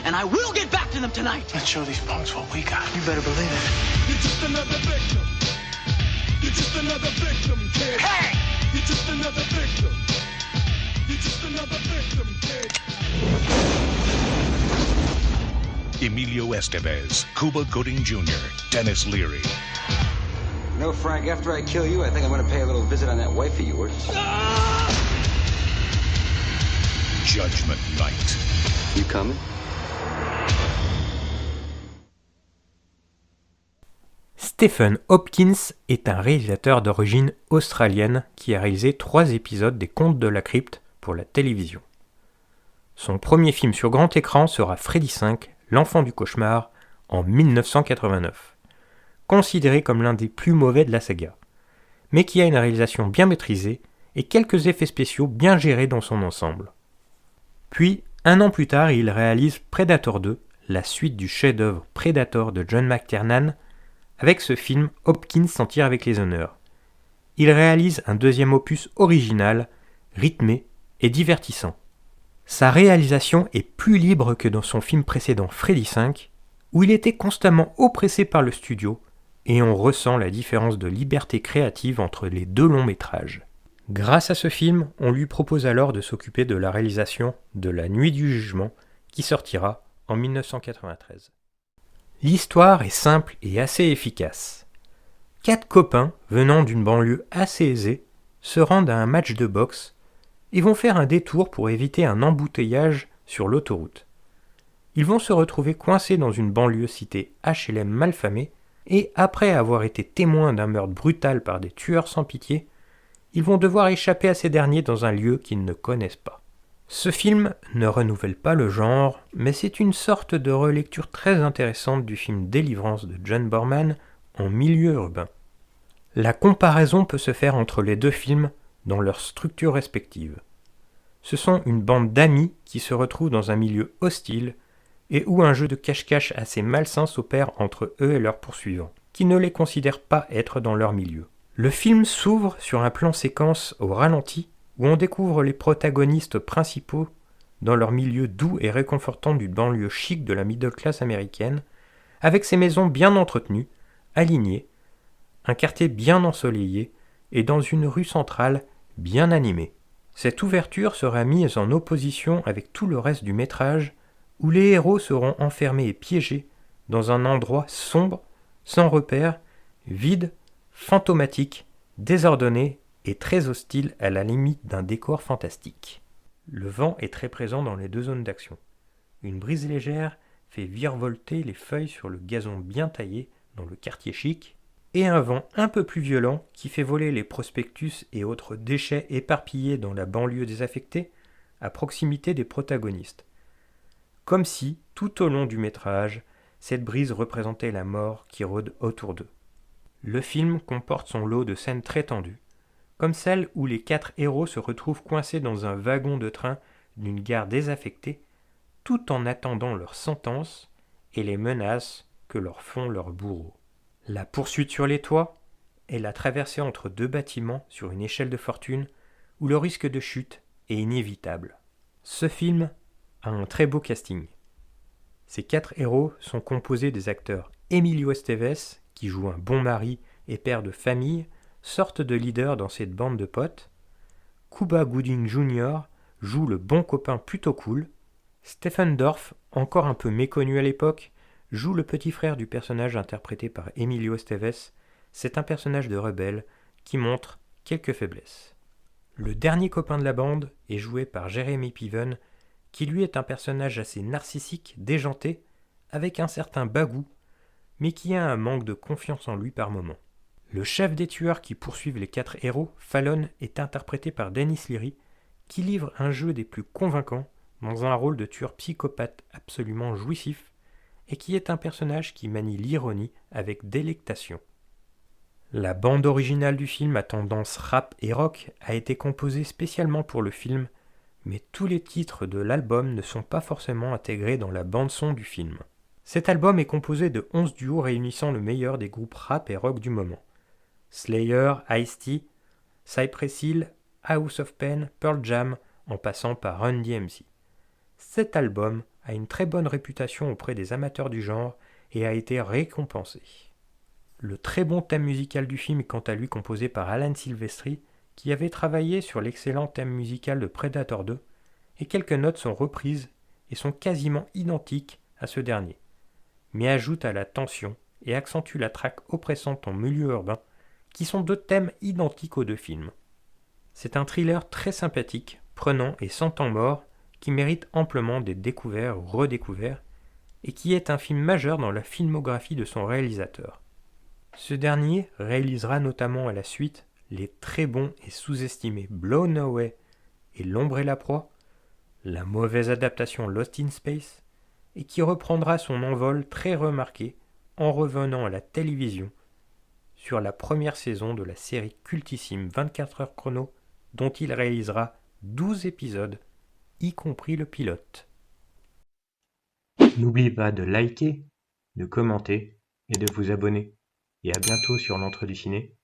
and I will get back to them tonight. Let's show these punks what we got. You better believe it. You're just another victim. You're just another victim, kid. Hey! You're just another victim. You're just another victim, kid. Emilio Estevez, Cuba Gooding Jr., Dennis Leary. You know, Frank, after I kill you, I think I'm going to pay a little visit on that wife of yours. Judgment Night. You coming? Stephen Hopkins est un réalisateur d'origine australienne qui a réalisé 3 épisodes des Contes de la Crypte pour la télévision. Son premier film sur grand écran sera Freddy V, l'enfant du cauchemar, en 1989, considéré comme l'un des plus mauvais de la saga, mais qui a une réalisation bien maîtrisée et quelques effets spéciaux bien gérés dans son ensemble. Puis, 1 an plus tard, il réalise Predator 2, la suite du chef-d'œuvre Predator de John McTiernan. Avec ce film, Hopkins s'en tire avec les honneurs. Il réalise un deuxième opus original, rythmé et divertissant. Sa réalisation est plus libre que dans son film précédent Freddy V, où il était constamment oppressé par le studio, et on ressent la différence de liberté créative entre les 2 longs métrages. Grâce à ce film, on lui propose alors de s'occuper de la réalisation de La Nuit du Jugement, qui sortira en 1993. L'histoire est simple et assez efficace. 4 copains, venant d'une banlieue assez aisée, se rendent à un match de boxe et vont faire un détour pour éviter un embouteillage sur l'autoroute. Ils vont se retrouver coincés dans une banlieue citée HLM malfamée et, après avoir été témoins d'un meurtre brutal par des tueurs sans pitié, ils vont devoir échapper à ces derniers dans un lieu qu'ils ne connaissent pas. Ce film ne renouvelle pas le genre, mais c'est une sorte de relecture très intéressante du film Délivrance de John Borman en milieu urbain. La comparaison peut se faire entre les 2 films dans leurs structures respectives. Ce sont une bande d'amis qui se retrouvent dans un milieu hostile et où un jeu de cache-cache assez malsain s'opère entre eux et leurs poursuivants, qui ne les considèrent pas être dans leur milieu. Le film s'ouvre sur un plan séquence au ralenti où on découvre les protagonistes principaux dans leur milieu doux et réconfortant d'une banlieue chic de la middle class américaine, avec ses maisons bien entretenues, alignées, un quartier bien ensoleillé et dans une rue centrale bien animée. Cette ouverture sera mise en opposition avec tout le reste du métrage, où les héros seront enfermés et piégés dans un endroit sombre, sans repère, vide, fantomatique, désordonné et très hostile à la limite d'un décor fantastique. Le vent est très présent dans les 2 zones d'action. Une brise légère fait virevolter les feuilles sur le gazon bien taillé dans le quartier chic, et un vent un peu plus violent qui fait voler les prospectus et autres déchets éparpillés dans la banlieue désaffectée à proximité des protagonistes. Comme si, tout au long du métrage, cette brise représentait la mort qui rôde autour d'eux. Le film comporte son lot de scènes très tendues, comme celle où les 4 héros se retrouvent coincés dans un wagon de train d'une gare désaffectée, tout en attendant leur sentence et les menaces que leur font leurs bourreaux. La poursuite sur les toits est la traversée entre 2 bâtiments sur une échelle de fortune où le risque de chute est inévitable. Ce film a un très beau casting. Ces 4 héros sont composés des acteurs Emilio Estevez, qui joue un bon mari et père de famille, sorte de leader dans cette bande de potes. Cuba Gooding Jr. joue le bon copain plutôt cool. Stephen Dorff, encore un peu méconnu à l'époque, joue le petit frère du personnage interprété par Emilio Estevez. C'est un personnage de rebelle qui montre quelques faiblesses. Le dernier copain de la bande est joué par Jeremy Piven, qui lui est un personnage assez narcissique, déjanté, avec un certain bagout, mais qui a un manque de confiance en lui par moments. Le chef des tueurs qui poursuivent les 4 héros, Fallon, est interprété par Dennis Leary, qui livre un jeu des plus convaincants dans un rôle de tueur psychopathe absolument jouissif et qui est un personnage qui manie l'ironie avec délectation. La bande originale du film à tendance rap et rock a été composée spécialement pour le film, mais tous les titres de l'album ne sont pas forcément intégrés dans la bande-son du film. Cet album est composé de 11 duos réunissant le meilleur des groupes rap et rock du moment. Slayer, Ice-T, Cypress Hill, House of Pain, Pearl Jam, en passant par Run DMC. Cet album a une très bonne réputation auprès des amateurs du genre et a été récompensé. Le très bon thème musical du film est quant à lui composé par Alan Silvestri, qui avait travaillé sur l'excellent thème musical de Predator 2, et quelques notes sont reprises et sont quasiment identiques à ce dernier, mais ajoutent à la tension et accentuent la traque oppressante en milieu urbain, qui sont deux thèmes identiques aux deux films. C'est un thriller très sympathique, prenant et sans temps mort, qui mérite amplement d'être découvert ou redécouvert, et qui est un film majeur dans la filmographie de son réalisateur. Ce dernier réalisera notamment à la suite les très bons et sous-estimés Blown Away et L'ombre et la proie, la mauvaise adaptation Lost in Space, et qui reprendra son envol très remarqué en revenant à la télévision sur la première saison de la série cultissime 24 heures chrono, dont il réalisera 12 épisodes, y compris le pilote. N'oubliez pas de liker, de commenter et de vous abonner. Et à bientôt sur l'Entre du Ciné.